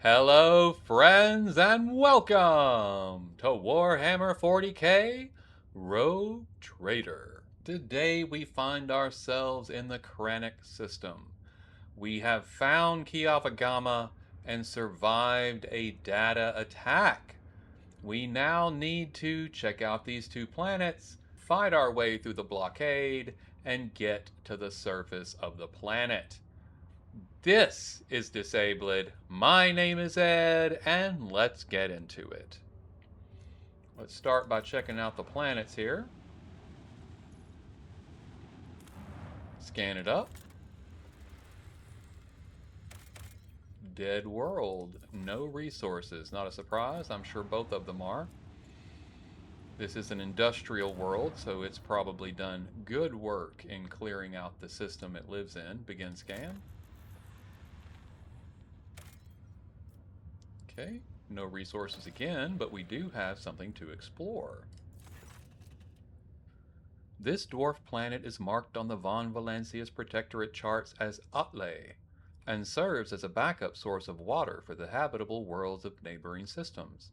Hello, friends, and welcome to Warhammer 40k Rogue Trader. Today we find ourselves in the Kranich system. We have found Kiava Gamma and survived a data attack. We now need to check out these two planets, fight our way through the blockade, and get to the surface of the planet. This is Disabled. My name is Ed, and let's get into it. Let's start by checking out the planets here. Scan it up. Dead world. No resources. Not a surprise. I'm sure both of them are. This is an industrial world, so it's probably done good work in clearing out the system it lives in. Begin scan. Okay, no resources again, but we do have something to explore. This dwarf planet is marked on the Von Valancius Protectorate charts as Atle, and serves as a backup source of water for the habitable worlds of neighboring systems.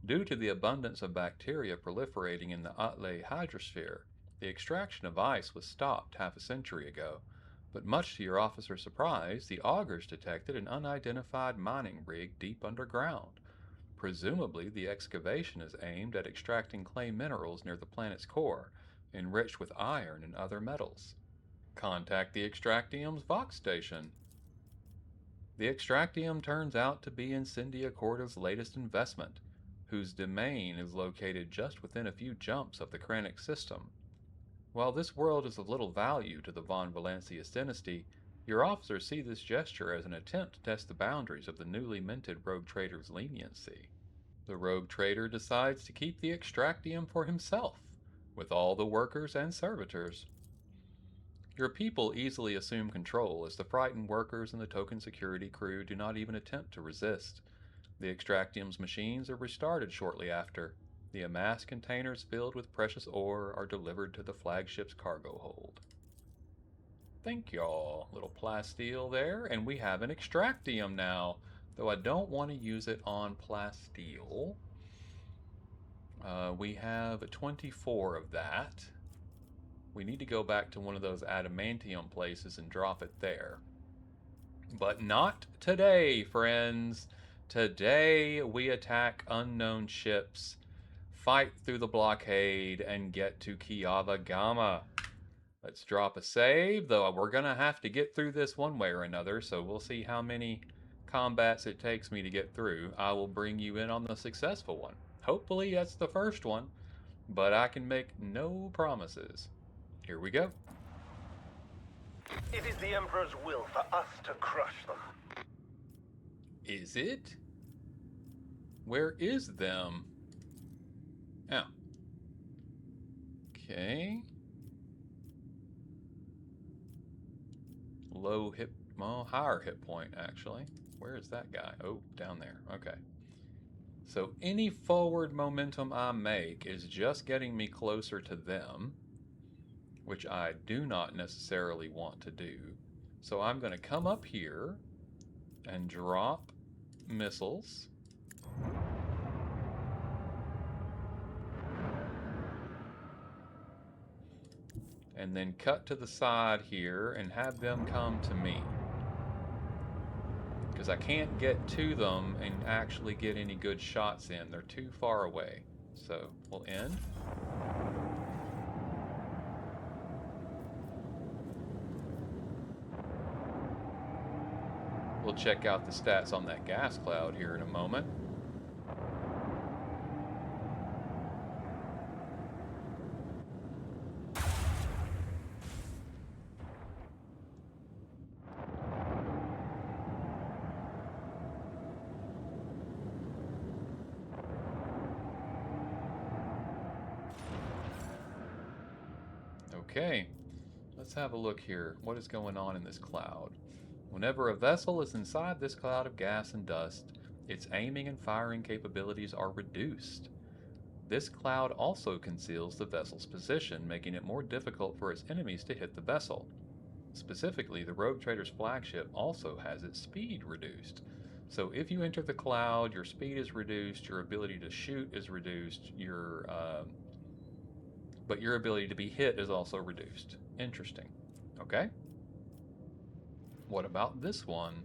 Due to the abundance of bacteria proliferating in the Atle hydrosphere, the extraction of ice was stopped half a century ago, but much to your officer's surprise, the augurs detected an unidentified mining rig deep underground. Presumably, the excavation is aimed at extracting clay minerals near the planet's core, enriched with iron and other metals. Contact the Extractium's Vox station. The Extractium turns out to be Incendia Corda's latest investment, whose domain is located just within a few jumps of the Kranich system. While this world is of little value to the Von Valancius dynasty, your officers see this gesture as an attempt to test the boundaries of the newly minted Rogue Trader's leniency. The Rogue Trader decides to keep the Extractium for himself, with all the workers and servitors. Your people easily assume control as the frightened workers and the token security crew do not even attempt to resist. The Extractium's machines are restarted shortly after. The amassed containers filled with precious ore are delivered to the flagship's cargo hold. Thank y'all, little plasteel there, and we have an Extractium now, though I don't want to use it on plasteel. We have 24 of that. We need to go back to one of those adamantium places and drop it there. But not today, friends. Today we attack unknown ships, fight through the blockade, and get to Kiava Gamma. Let's drop a save, though we're going to have to get through this one way or another, so we'll see how many combats it takes me to get through. I will bring you in on the successful one. Hopefully that's the first one, but I can make no promises. Here we go. It is the Emperor's will for us to crush them. Is it? Where is them? Oh. Okay. Low hit, well, higher hit point actually. Where is that guy? Oh, down there. Okay. So any forward momentum I make is just getting me closer to them, which I do not necessarily want to do. So I'm going to come up here and drop missiles. And then cut to the side here and have them come to me. Because I can't get to them and actually get any good shots in. They're too far away. So we'll end. We'll check out the stats on that gas cloud here in a moment. Okay, let's have a look here. What is going on in this cloud? Whenever a vessel is inside this cloud of gas and dust, its aiming and firing capabilities are reduced. This cloud also conceals the vessel's position, making it more difficult for its enemies to hit the vessel. Specifically, the Rogue Trader's flagship also has its speed reduced, So if you enter the cloud, your speed is reduced, your ability to shoot is reduced, but your ability to be hit is also reduced. Interesting. Okay. What about this one?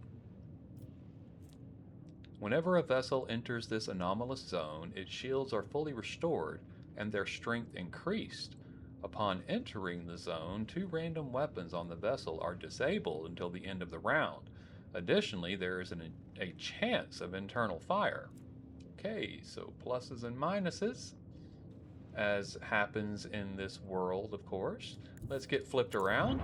Whenever a vessel enters this anomalous zone, its shields are fully restored and their strength increased. Upon entering the zone, 2 random weapons on the vessel are disabled until the end of the round. Additionally, there is a chance of internal fire. Okay, so pluses and minuses, as happens in this world, of course. Let's get flipped around.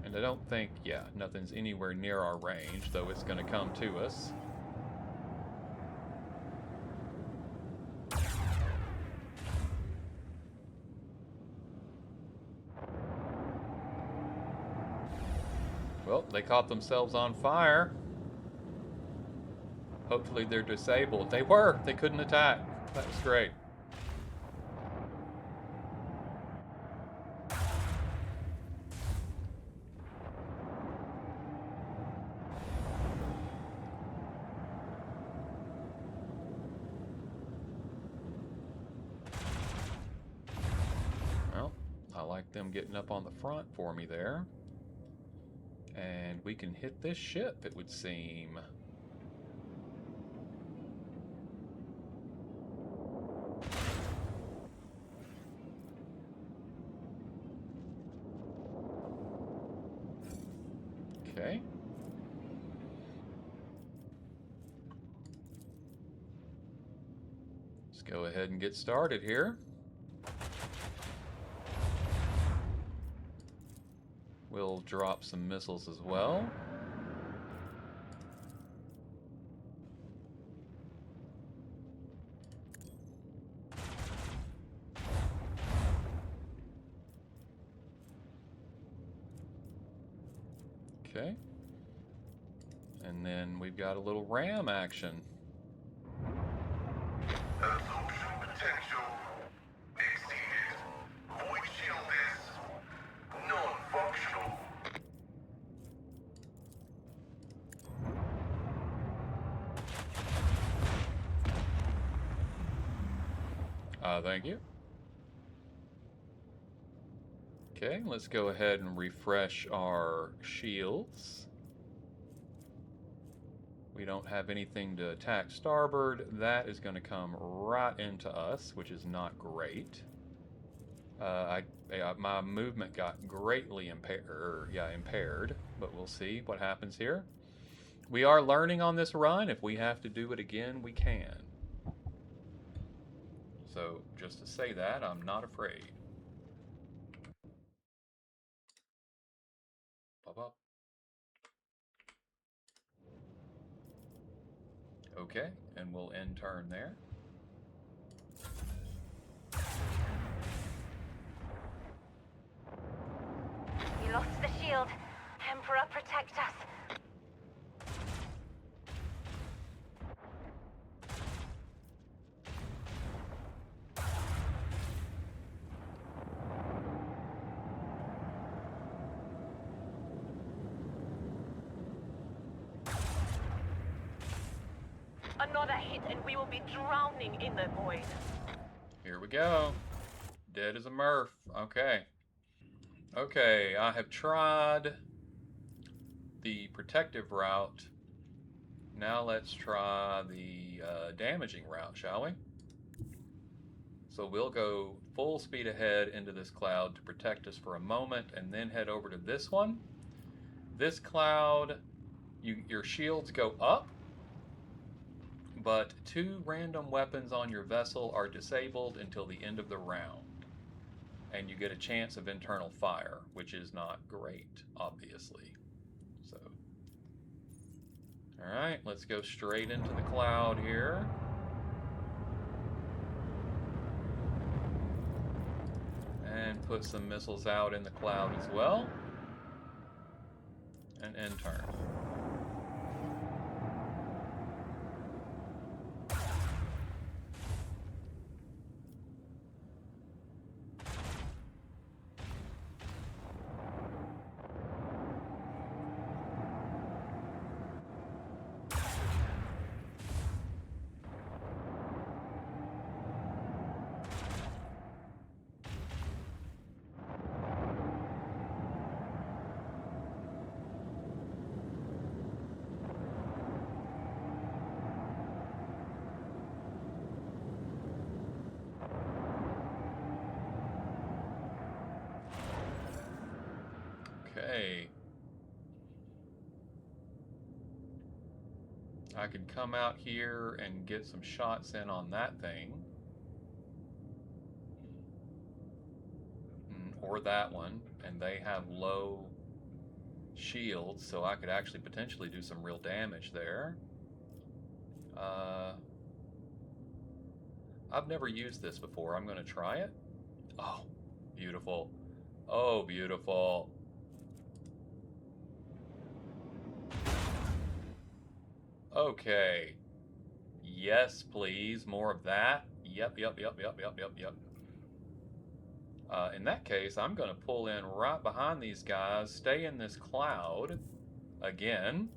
And I don't think, yeah, nothing's anywhere near our range, though it's going to come to us. Well, they caught themselves on fire. Hopefully they're disabled. They were! They couldn't attack. That was great. Well, I like them getting up on the front for me there. And we can hit this ship, it would seem. Okay. Let's go ahead and get started here. We'll drop some missiles as well. Okay. And then we've got a little ram action. Absorption potential exceeded. Void shield is non-functional. Thank you. Okay, let's go ahead and refresh our shields. We don't have anything to attack starboard. That is going to come right into us, which is not great. My movement got greatly impaired, but we'll see what happens here. We are learning on this run. If we have to do it again, we can. So just to say that, I'm not afraid. Pop up. Okay, and we'll end turn there. You lost the shield. Emperor, protect us. Another hit and we will be drowning in the void. Here we go. Dead as a Murph. Okay. Okay, I have tried the protective route. Now let's try the damaging route, shall we? So we'll go full speed ahead into this cloud to protect us for a moment and then head over to this one. This cloud, your shields go up, but 2 random weapons on your vessel are disabled until the end of the round. And you get a chance of internal fire, which is not great, obviously. So, all right, let's go straight into the cloud here. And put some missiles out in the cloud as well. And end turn. Okay. I could come out here and get some shots in on that thing. Or that one. And they have low shields, so I could actually potentially do some real damage there. I've never used this before. I'm going to try it. Oh, beautiful. Oh, beautiful. Okay. Yes, please. More of that. Yep. In that case, I'm going to pull in right behind these guys, stay in this cloud again.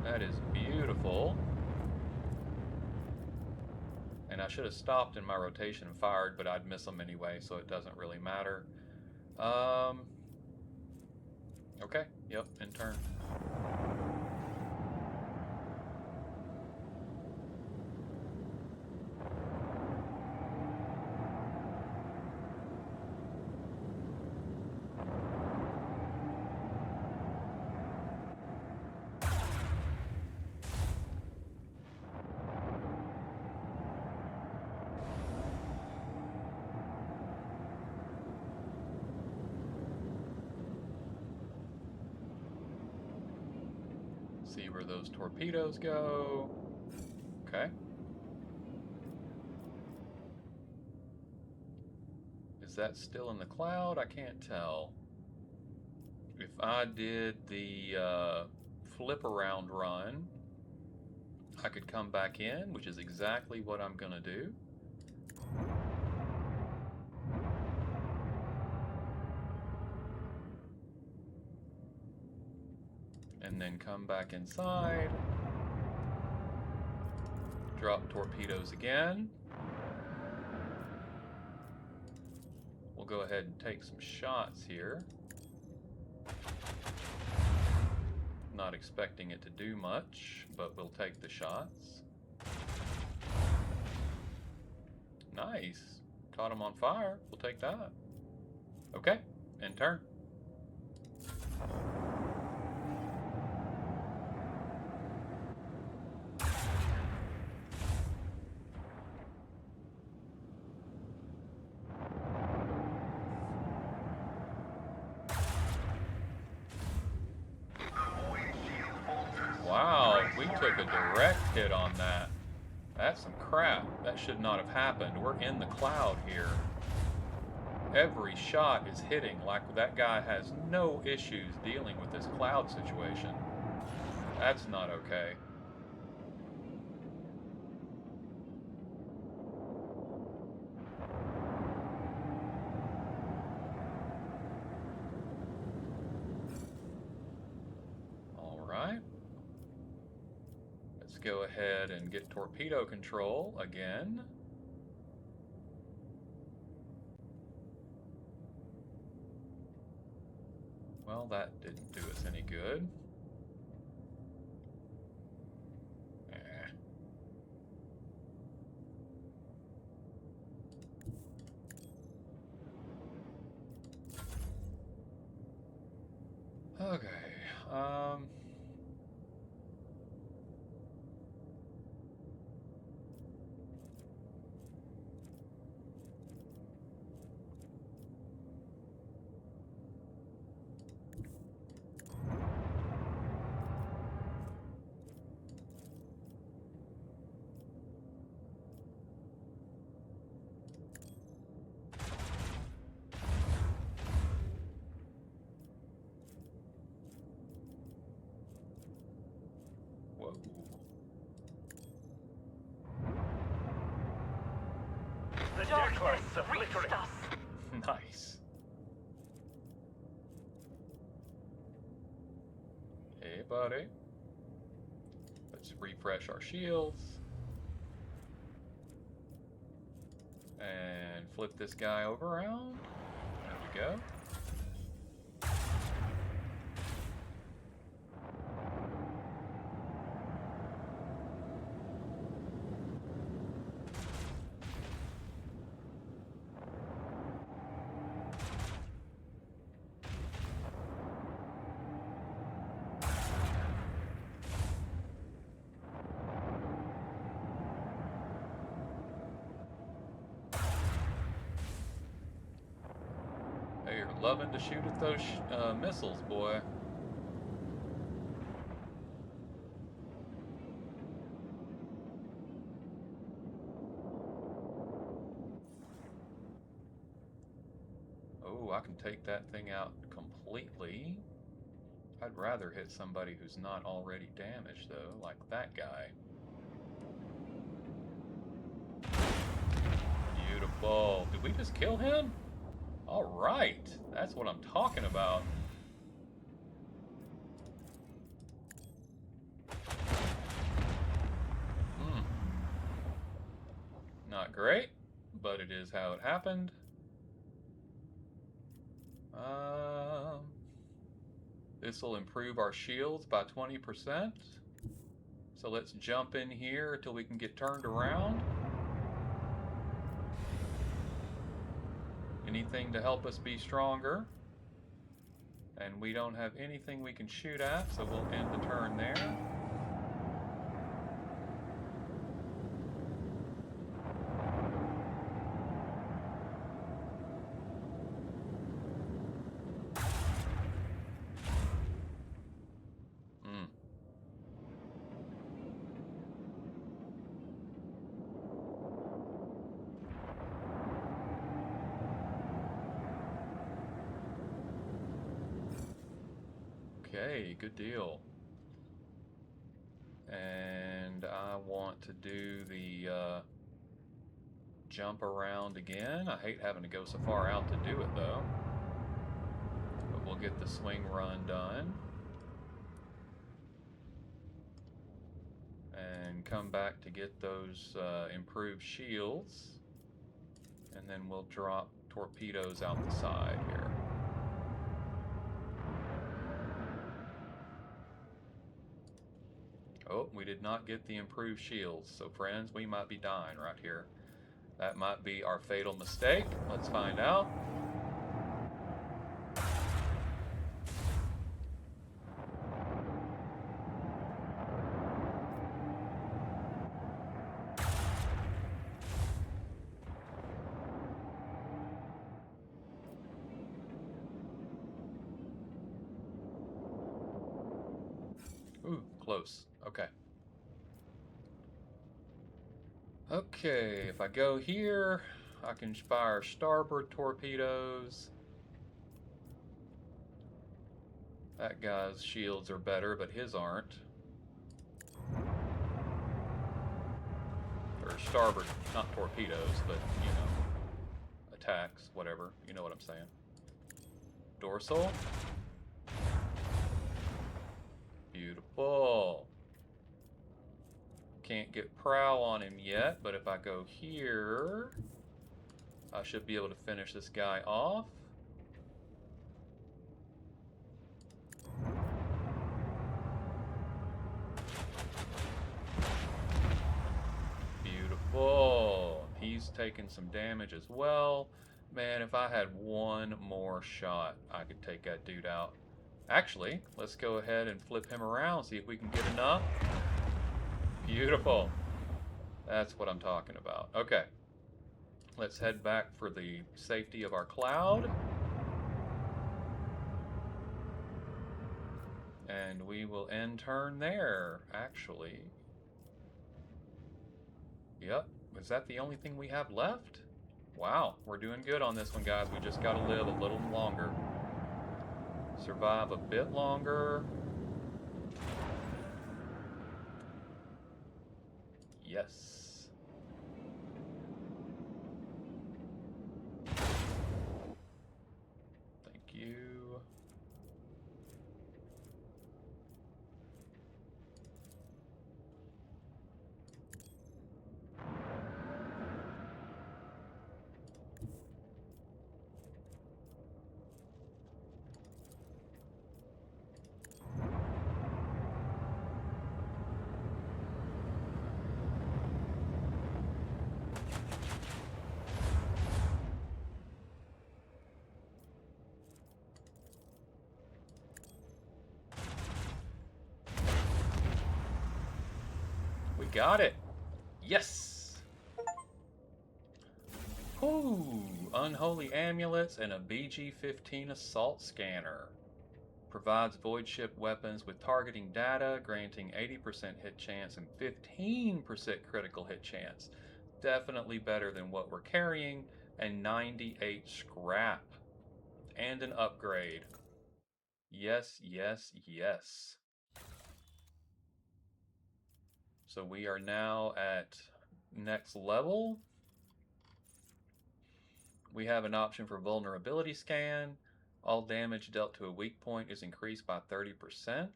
That is beautiful. And I should have stopped in my rotation and fired, but I'd miss them anyway, so it doesn't really matter. Okay, yep, in turn. See where those torpedoes go. Okay. Is that still in the cloud? I can't tell. If I did the flip around run, I could come back in, which is exactly what I'm going to do. And then come back inside. Drop torpedoes again. We'll go ahead and take some shots here. Not expecting it to do much, but we'll take the shots. Nice. Caught him on fire. We'll take that. Okay, end turn. Wow, we took a direct hit on that. That's some crap. That should not have happened. We're in the cloud here. Every shot is hitting like that guy has no issues dealing with this cloud situation. That's not okay. Go ahead and get torpedo control again. Well, that didn't do us any good. Okay. Whoa. The darkness reached us. Nice. Hey, buddy. Let's refresh our shields. And flip this guy over around. There we go. Loving to shoot at those missiles, boy. Oh, I can take that thing out completely. I'd rather hit somebody who's not already damaged, though, like that guy. Beautiful. Did we just kill him? All right. That's what I'm talking about. Not great, but it is how it happened. This will improve our shields by 20%. So let's jump in here until we can get turned around. Anything to help us be stronger. And we don't have anything we can shoot at, so we'll end the turn there. Okay, good deal. And I want to do the jump around again. I hate having to go so far out to do it, though. But we'll get the swing run done. And come back to get those improved shields. And then we'll drop torpedoes out the side here. Oh, we did not get the improved shields. So friends, we might be dying right here. That might be our fatal mistake. Let's find out. Ooh, close. Okay. Okay, if I go here, I can fire starboard torpedoes. That guy's shields are better, but his aren't. Or starboard, not torpedoes, but, you know, attacks, whatever. You know what I'm saying. Dorsal. Beautiful. Can't get prow on him yet, but if I go here, I should be able to finish this guy off. Beautiful. He's taking some damage as well. Man, if I had one more shot, I could take that dude out. Actually, let's go ahead and flip him around, see if we can get enough. Beautiful. That's what I'm talking about. Okay. Let's head back for the safety of our cloud. And we will end turn there, actually. Yep. Was that the only thing we have left? Wow, we're doing good on this one, guys. We just got to live a little longer. Survive a bit longer. Yes. Thank you. Got it. Yes. Whoo! Unholy amulets and a BG-15 assault scanner. Provides void ship weapons with targeting data, granting 80% hit chance and 15% critical hit chance. Definitely better than what we're carrying, and 98 scrap. And an upgrade. Yes, yes, yes. So we are now at next level. We have an option for vulnerability scan. All damage dealt to a weak point is increased by 30%.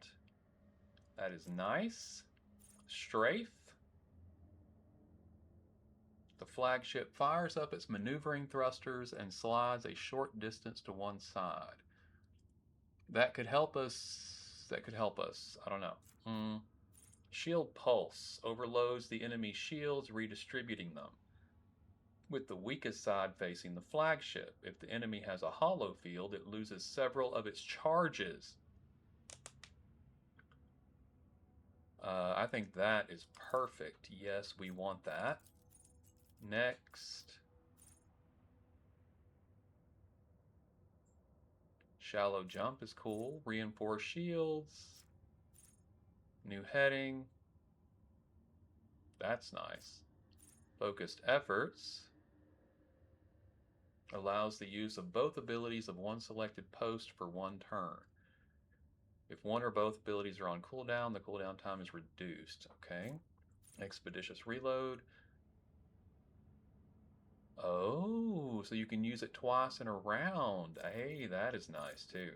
That is nice. Strafe. The flagship fires up its maneuvering thrusters and slides a short distance to one side. That could help us. That could help us. I don't know. Shield pulse overloads the enemy's shields, redistributing them, with the weakest side facing the flagship. If the enemy has a hollow field, it loses several of its charges. I think that is perfect. Yes, we want that. Next. Shallow jump is cool. Reinforced shields. New heading. That's nice. Focused efforts. Allows the use of both abilities of one selected post for one turn. If one or both abilities are on cooldown, the cooldown time is reduced. Okay. Expeditious reload. Oh, so you can use it twice in a round. Hey, that is nice too.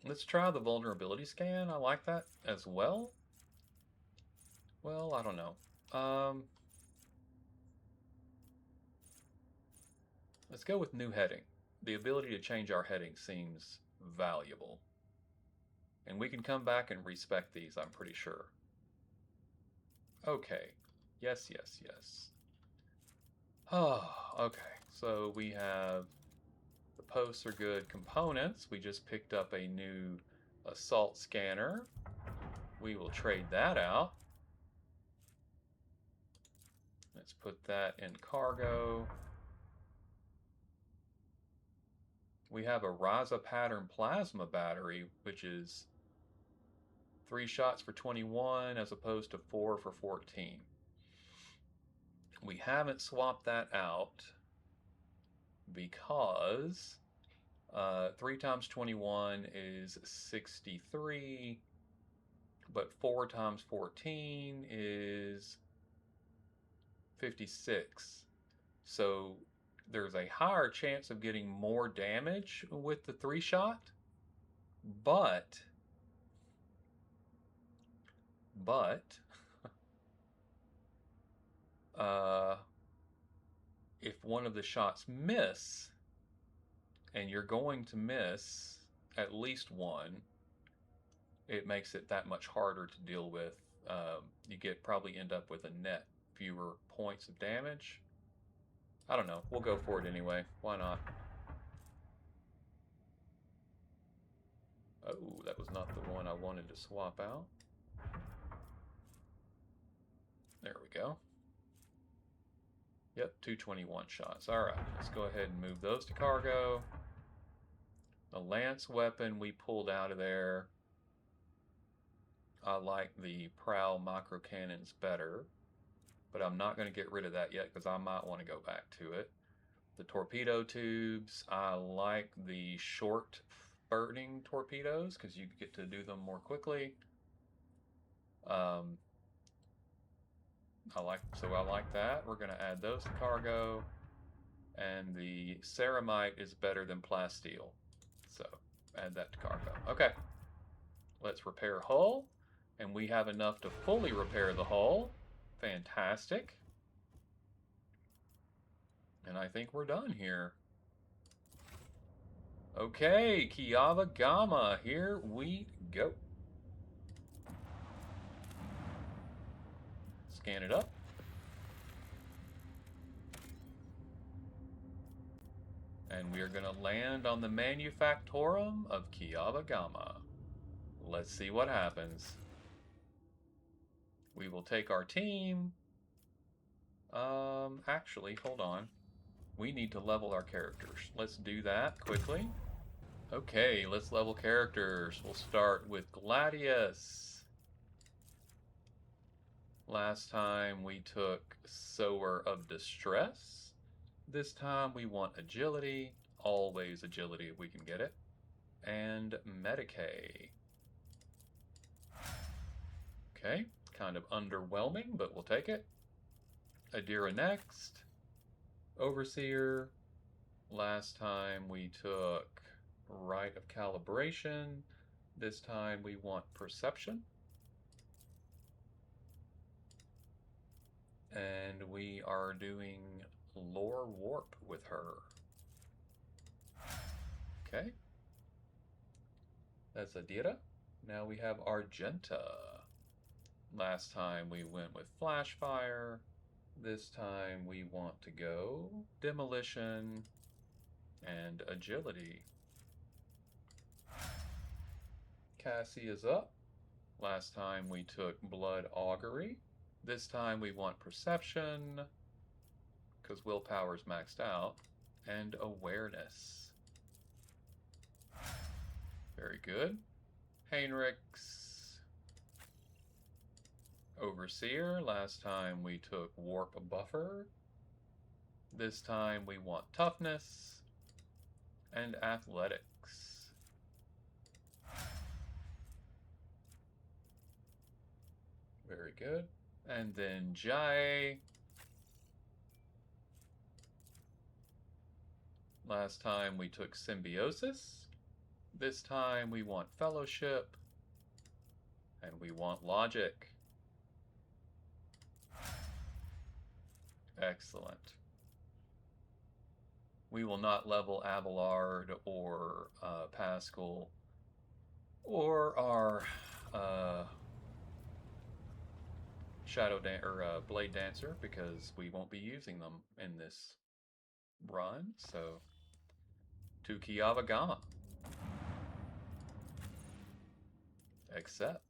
Let's try the vulnerability scan. I like that as well. Well, I don't know. Let's go with new heading. The ability to change our heading seems valuable. And we can come back and respec these, I'm pretty sure. Okay. Yes, yes, yes. Oh, okay. So we have the posts are good components. We just picked up a new assault scanner. We will trade that out. Let's put that in cargo. We have a Raza pattern plasma battery, which is 3 shots for 21 as opposed to 4 for 14. We haven't swapped that out because 3 times 21 is 63, but 4 times 14 is 56. So there's a higher chance of getting more damage with the 3-shot, but if one of the shots miss, and you're going to miss at least one, it makes it that much harder to deal with. You probably end up with a net fewer points of damage. I don't know. We'll go for it anyway. Why not? Oh, that was not the one I wanted to swap out. There we go. Yep, 221 shots. All right, let's go ahead and move those to cargo. The lance weapon we pulled out of there. I like the prowl micro cannons better, but I'm not going to get rid of that yet because I might want to go back to it. The torpedo tubes, I like the short burning torpedoes because you get to do them more quickly. I like that. We're going to add those to cargo. And the ceramite is better than plasteel. So add that to cargo. Okay. Let's repair hull. And we have enough to fully repair the hull. Fantastic. And I think we're done here. Okay, Kiava Gamma, here we go. Scan it up. And we are going to land on the manufactorum of Kiava Gamma. Let's see what happens. We will take our team. Actually, hold on. We need to level our characters. Let's do that quickly. Okay, let's level characters. We'll start with Gladius. Last time we took Sower of Distress. This time we want Agility, always Agility if we can get it, and Medicae. Okay, kind of underwhelming, but we'll take it. Adira next. Overseer. Last time we took Rite of Calibration. This time we want Perception. And we are doing Lore Warp with her. Okay. That's Adira. Now we have Argenta. Last time we went with Flashfire. This time we want to go Demolition and Agility. Cassie is up. Last time we took Blood Augury. This time we want Perception, because Willpower's maxed out, and Awareness. Very good. Heinrichs. Overseer. Last time we took Warp Buffer. This time we want Toughness and Athletics. Very good. And then Jai. Last time we took Symbiosis. This time we want Fellowship. And we want Logic. Excellent. We will not level Abelard or Pascal or our Blade Dancer, because we won't be using them in this run. So, to Kiava Gamma. Accept.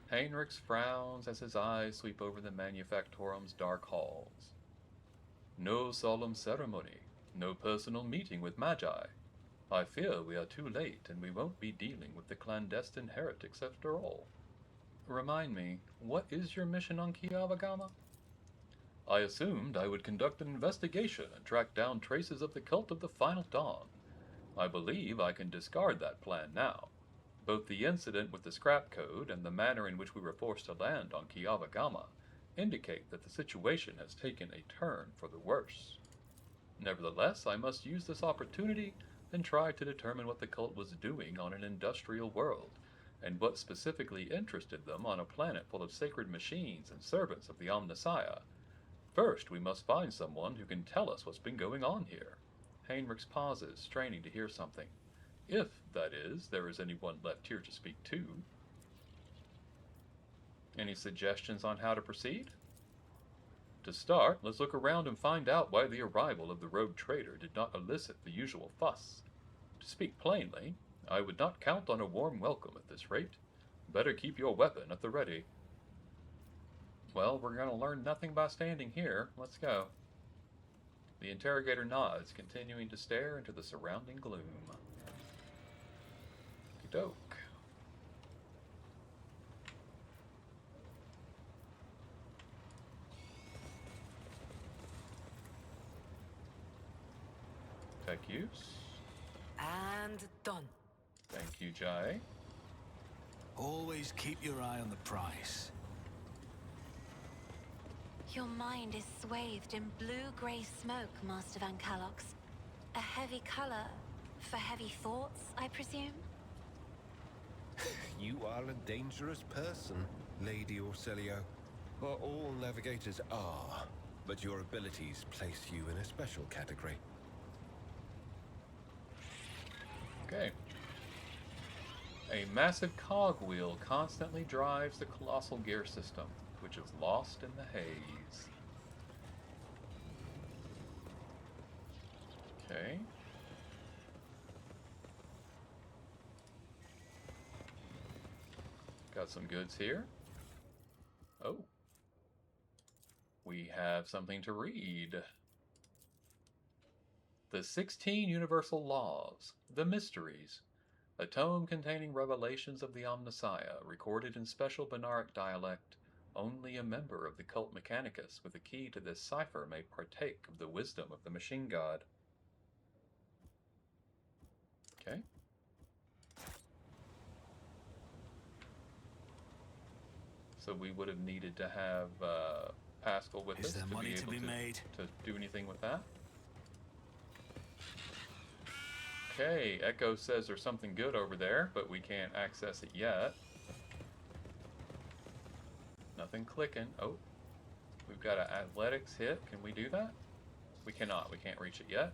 Heinrichs frowns as his eyes sweep over the manufactorum's dark halls. No solemn ceremony, no personal meeting with Magi. I fear we are too late and we won't be dealing with the clandestine heretics after all. Remind me, what is your mission on Kiava Gamma? I assumed I would conduct an investigation and track down traces of the cult of the Final Dawn. I believe I can discard that plan now. Both the incident with the scrap code and the manner in which we were forced to land on Kiava Gamma indicate that the situation has taken a turn for the worse. Nevertheless, I must use this opportunity and try to determine what the cult was doing on an industrial world, and what specifically interested them on a planet full of sacred machines and servants of the Omnissiah. First, we must find someone who can tell us what's been going on here. Heinrichs pauses, straining to hear something. If, that is, there is anyone left here to speak to. Any suggestions on how to proceed? To start, let's look around and find out why the arrival of the rogue trader did not elicit the usual fuss. To speak plainly, I would not count on a warm welcome at this rate. Better keep your weapon at the ready. Well, we're going to learn nothing by standing here. Let's go. The interrogator nods, continuing to stare into the surrounding gloom. Okey-doke. Tech use. And done. Thank you, Jai. Always keep your eye on the price. Your mind is swathed in blue-grey smoke, Master Van Calox. A heavy color for heavy thoughts, I presume? You are a dangerous person, Lady Orselio. Or all navigators are, but your abilities place you in a special category. Okay. A massive cogwheel constantly drives the colossal gear system, which is lost in the haze. Okay. Got some goods here. Oh. We have something to read. The 16 Universal Laws, the Mysteries, a tome containing revelations of the Omnissiah, recorded in special Benaric dialect. Only a member of the cult Mechanicus with a key to this cipher may partake of the wisdom of the machine god. Okay. So we would have needed to have Pascal with us Is there to money be to able be made? to do anything with that. Okay, Echo says there's something good over there, but we can't access it yet. Nothing clicking. Oh, we've got an athletics hit. Can we do that? We cannot. We can't reach it yet.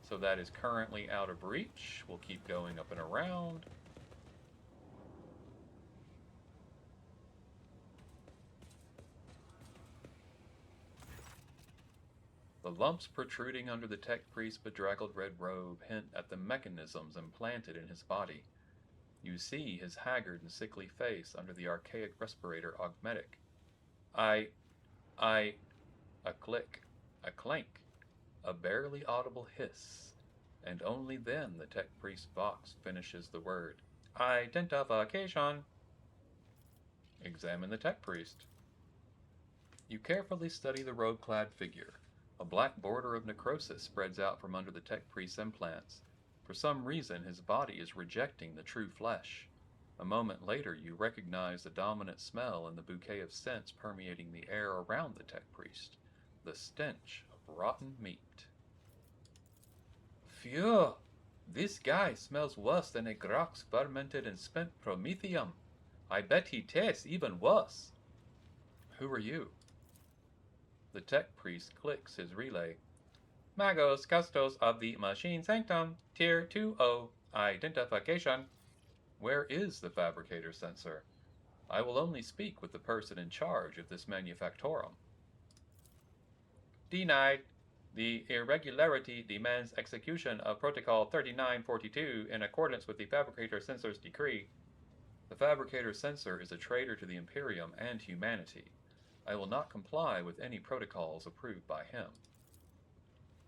So that is currently out of reach. We'll keep going up and around. The lumps protruding under the tech priest's bedraggled red robe hint at the mechanisms implanted in his body. You see his haggard and sickly face under the archaic respirator augmetic. A click, a clank, a barely audible hiss, and only then the tech priest Vox finishes the word. Identification. Examine the tech priest. You carefully study the robe-clad figure. A black border of necrosis spreads out from under the tech priest's implants. For some reason, his body is rejecting the true flesh. A moment later, you recognize the dominant smell and the bouquet of scents permeating the air around the tech priest. The stench of rotten meat. Phew! This guy smells worse than a grox fermented and spent promethium. I bet he tastes even worse. Who are you? The tech priest clicks his relay. Magos Custos of the Machine Sanctum, Tier 2-0, identification. Where is the fabricator sensor? I will only speak with the person in charge of this manufactorum. Denied. The irregularity demands execution of Protocol 3942 in accordance with the fabricator sensor's decree. The fabricator sensor is a traitor to the Imperium and humanity. I will not comply with any protocols approved by him.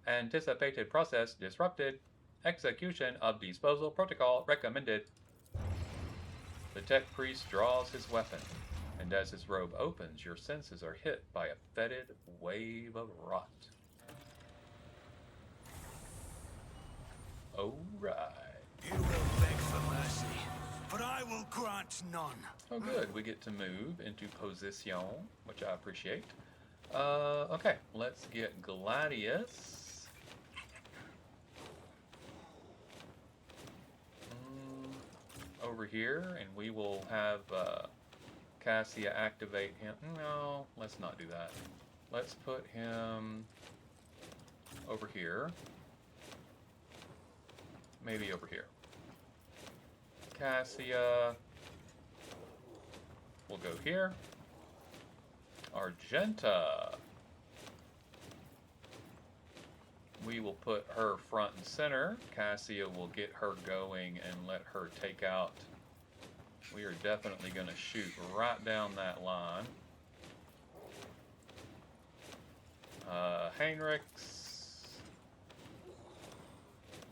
Anticipated process disrupted. Execution of disposal protocol recommended. The tech priest draws his weapon, and as his robe opens, your senses are hit by a fetid wave of rot. Alright. You will beg for mercy, but I will grant none. Oh good, we get to move into position, which I appreciate. Okay, let's get Gladius. Over here, and we will have Cassia activate him. No, let's not do that. Let's put him over here. Maybe over here. Cassia. We'll go here. Argenta. We will put her front and center. Cassia will get her going and let her take out. We are definitely going to shoot right down that line. Heinrichs.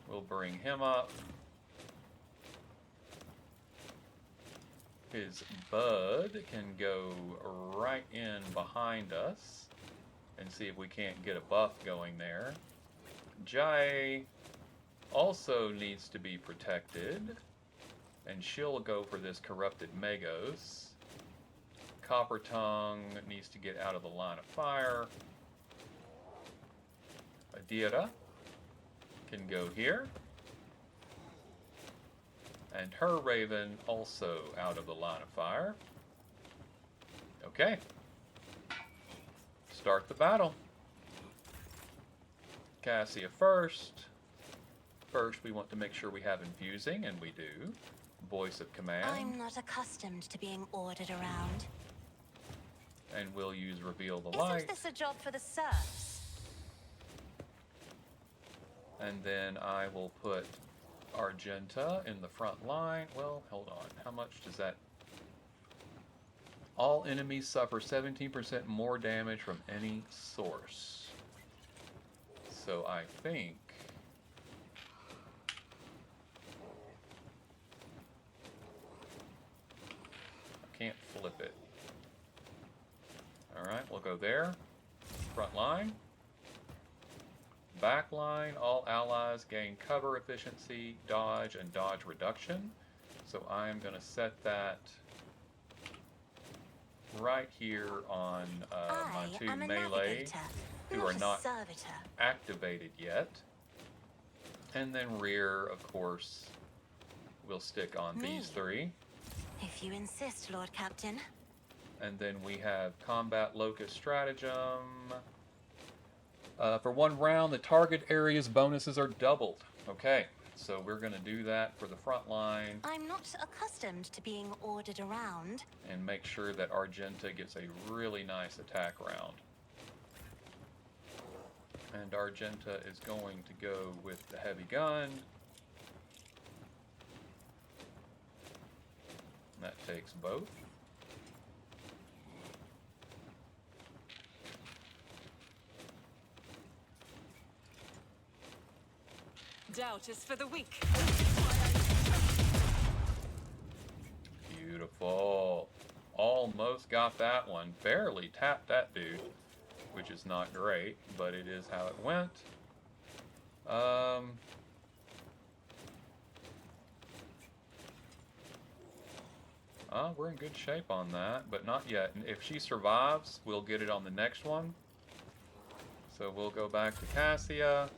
We'll bring him up. His bud can go right in behind us and see if we can't get a buff going there. Jai also needs to be protected, and she'll go for this corrupted Magos. Copper Tongue needs to get out of the line of fire. Adira can go here. And her Raven also out of the line of fire. Okay. Start the battle. Cassia first. First, we want to make sure we have infusing, and we do. voice of command. I'm not accustomed to being ordered around. And we'll use reveal the Isn't light. this a job for the serfs? And then I will put Argenta in the front line. Well, hold on. How much does that... All enemies suffer 17% more damage from any source. So I think... I can't flip it. Alright, we'll go there. Front line. Back line, all allies gain cover efficiency, dodge, and dodge reduction. So I'm going to set that right here on my two melee who are not activated yet. And then rear, of course, we'll stick on these three. If you insist, Lord Captain. And then we have combat locust stratagem. For one round, the target area's bonuses are doubled. Okay, so we're going to do that for the front line. I'm not accustomed to being ordered around. And make sure that Argenta gets a really nice attack round. And Argenta is going to go with the heavy gun. And that takes both. Doubt is for the weak. Beautiful. Almost got that one. Barely tapped that dude, which is not great, but it is how it went. We're in good shape on that, but not yet. And if she survives, we'll get it on the next one. So we'll go back to Cassia.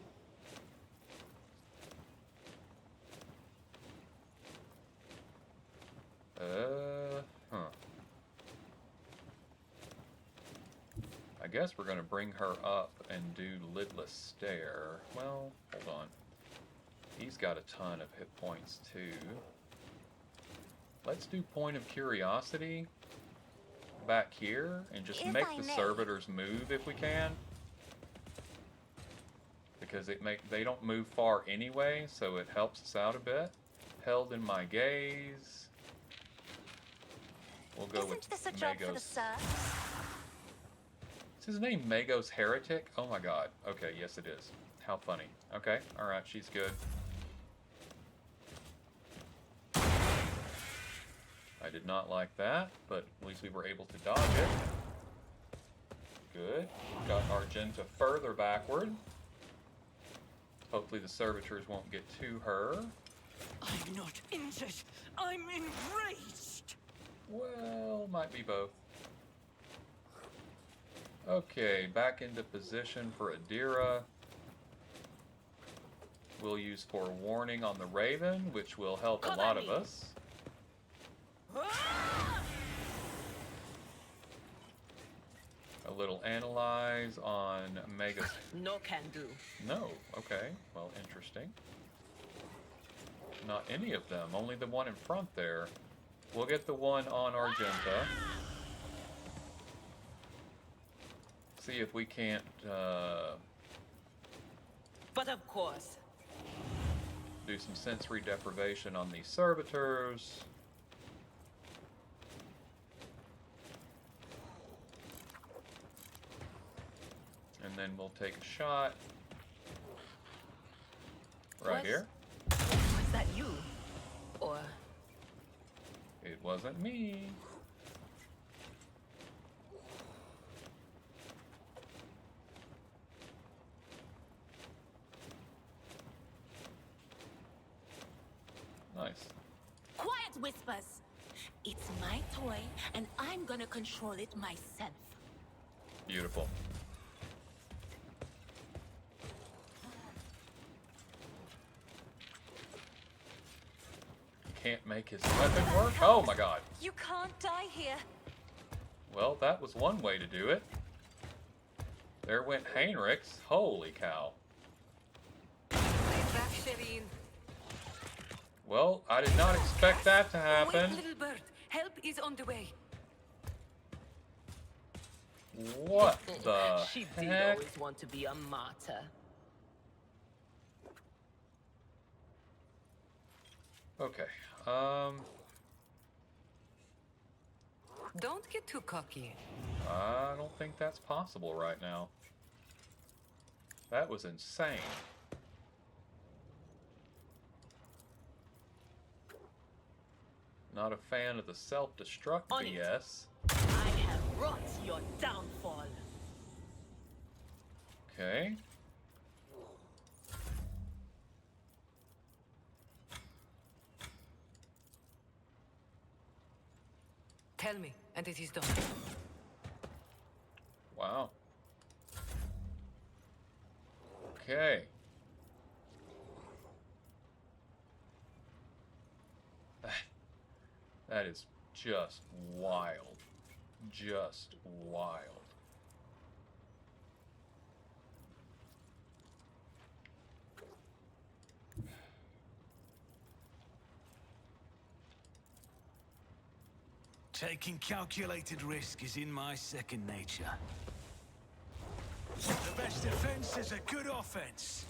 I guess we're going to bring her up and do Lidless Stare. Well, hold on. He's got a ton of hit points, too. Let's do Point of Curiosity back here and just make the servitors move if we can. Because they don't move far anyway, so it helps us out a bit. Held in my gaze. We'll go with this a job for the Magos. serfs? Is his name Magos Heretic? Oh my god. Okay, yes it is. How funny. Okay, alright, she's good. I did not like that, but at least we were able to dodge it. Good. Got Argenta further backward. Hopefully the servitors won't get to her. I'm not injured. I'm enraged. Well, might be both. Okay, back into position for Adira. We'll use Forewarning on the Raven, which will help a lot of us. A little Analyze on Megas. No can do. No, okay. Well, interesting. Not any of them, only the one in front there. We'll get the one on Argenta. See if we can't, But of course. do some sensory deprivation on these servitors. And then we'll take a shot. Right here. Was that you? Or... It wasn't me. Nice. Quiet, Whispers. It's my toy, and I'm gonna control it myself. Beautiful. Can't make his weapon work? Oh my god. You can't die here. Well, that was one way to do it. There went Heinrichs. Holy cow. Well, I did not expect that to happen. Wait, little bird. Help is on the way. What the She did heck? always want to be a martyr. Okay. Don't get too cocky. I don't think that's possible right now. That was insane. Not a fan of the self-destruct On it. BS. I have wrought your downfall. Okay. Tell me, and it is done. Wow. Okay. That is just wild. Just wild. Taking calculated risk is in my second nature. The best defense is a good offense.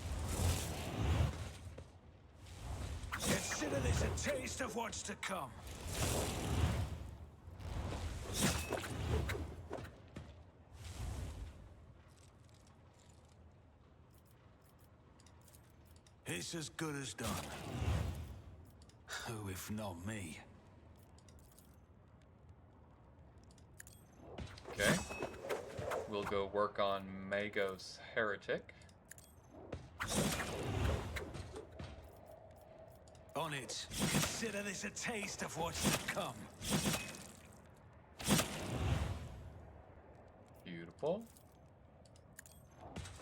Consider this a taste of what's to come. It's as good as done. Who, if not me? Okay. We'll go work on Magos Heretic. On it. Consider this a taste of what's to come. Beautiful.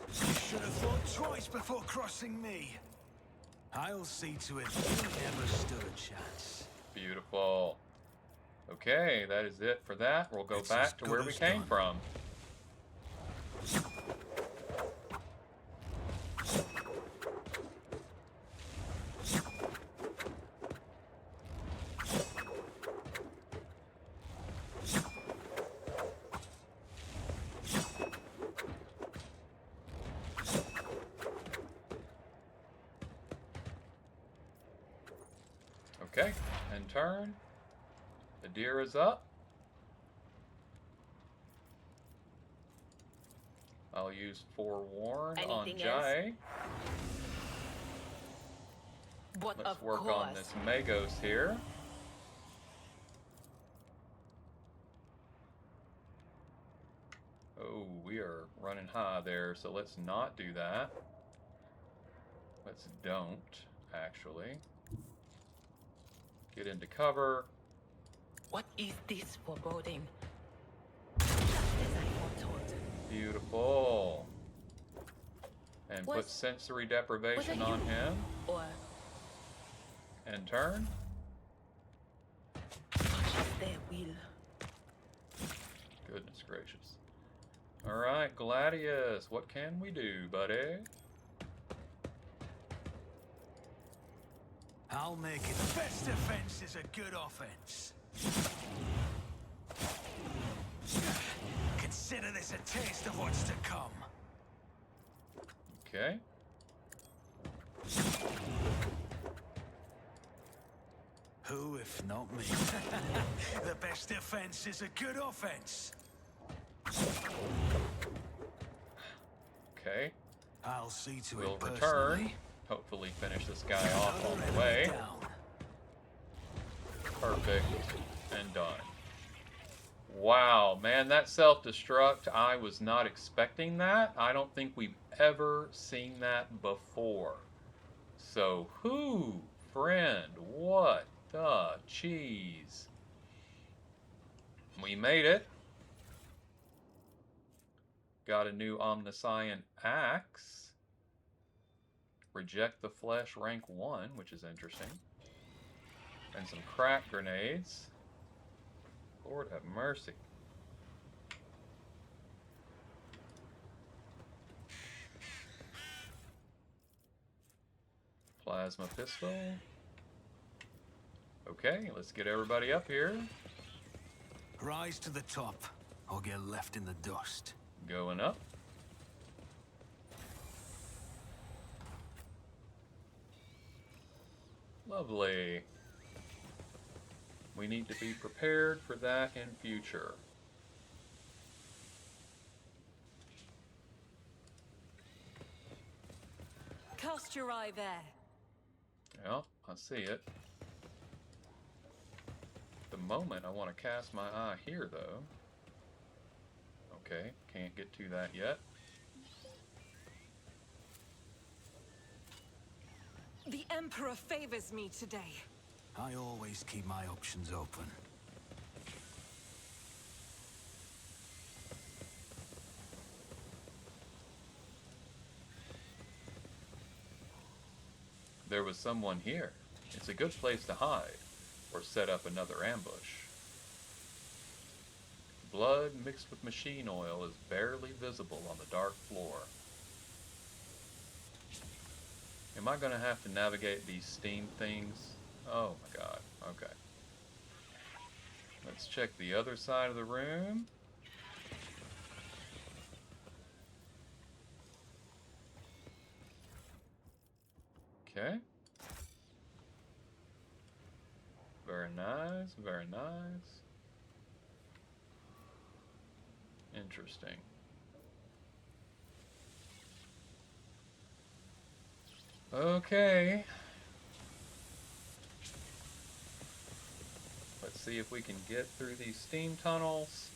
You should have thought twice before crossing me. I'll see to it you never stood a chance. Beautiful. Okay, that is it for that. We'll go It's as back to good where we as came done. from. Okay, and turn. The deer is up. I'll use forewarn on Anything else? Jai. But Let's of work course. on this Magos here. Oh, we are running high there, so let's not do that. Let's don't, actually. Get into cover. What is this foreboding? Just as I foretold. Beautiful. And put Was- sensory deprivation was it on you? him. Or And turn. such is their will. Goodness gracious. Alright, Gladius, what can we do, buddy? I'll make it. The best defense is a good offense. Consider this a taste of what's to come. Okay. Who, if not me? The best defense is a good offense. Okay. I'll see to We'll it return. personally. Hopefully finish this guy off on Another the way. enemy down. Perfect. And done. Wow, man, that self-destruct, I was not expecting that. I don't think we've ever seen that before. So, friend, what the cheese? We made it. Got a new Omniscient Axe. Reject the Flesh rank 1, which is interesting. And some crack grenades. Lord have mercy. Plasma pistol. Okay, let's get everybody up here. Rise to the top, or get left in the dust. Going up. Lovely. We need to be prepared for that in future. Cast your eye there. Well, I see it. At the moment, I want to cast my eye here, though. Okay, can't get to that yet. The Emperor favors me today. I always keep my options open. There was someone here. It's a good place to hide, or set up another ambush. Blood mixed with machine oil is barely visible on the dark floor. Am I going to have to navigate these steam things? Oh my god, okay. Let's check the other side of the room. Okay. Very nice, very nice. Interesting. Okay. Let's see if we can get through these steam tunnels.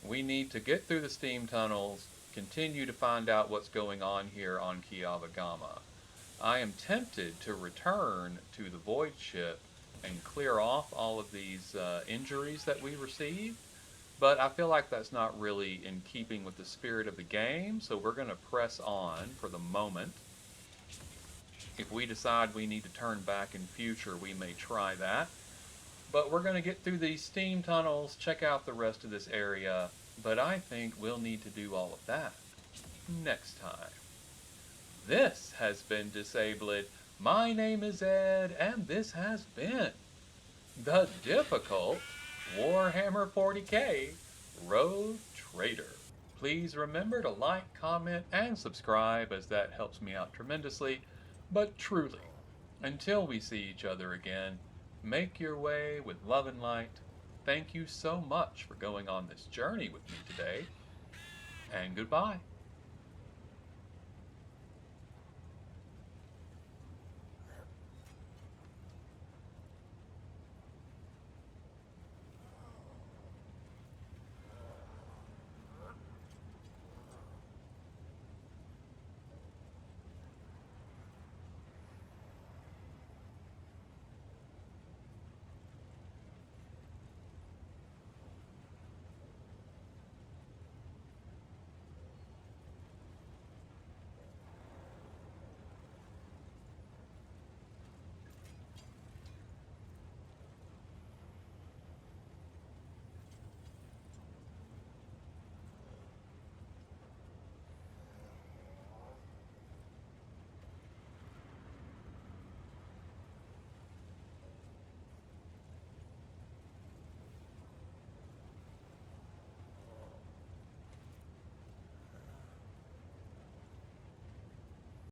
We need to get through the steam tunnels, continue to find out what's going on here on Kiava Gamma. I am tempted to return to the Void Ship and clear off all of these injuries that we received, but I feel like that's not really in keeping with the spirit of the game, so we're going to press on for the moment. If we decide we need to turn back in future, we may try that. But we're going to get through these steam tunnels, check out the rest of this area, but I think we'll need to do all of that next time. This has been Disabled. My name is Ed, and this has been the difficult Warhammer 40k Road Trader. Please remember to like, comment, and subscribe, as that helps me out tremendously. But truly, until we see each other again, make your way with love and light. Thank you so much for going on this journey with me today, and goodbye.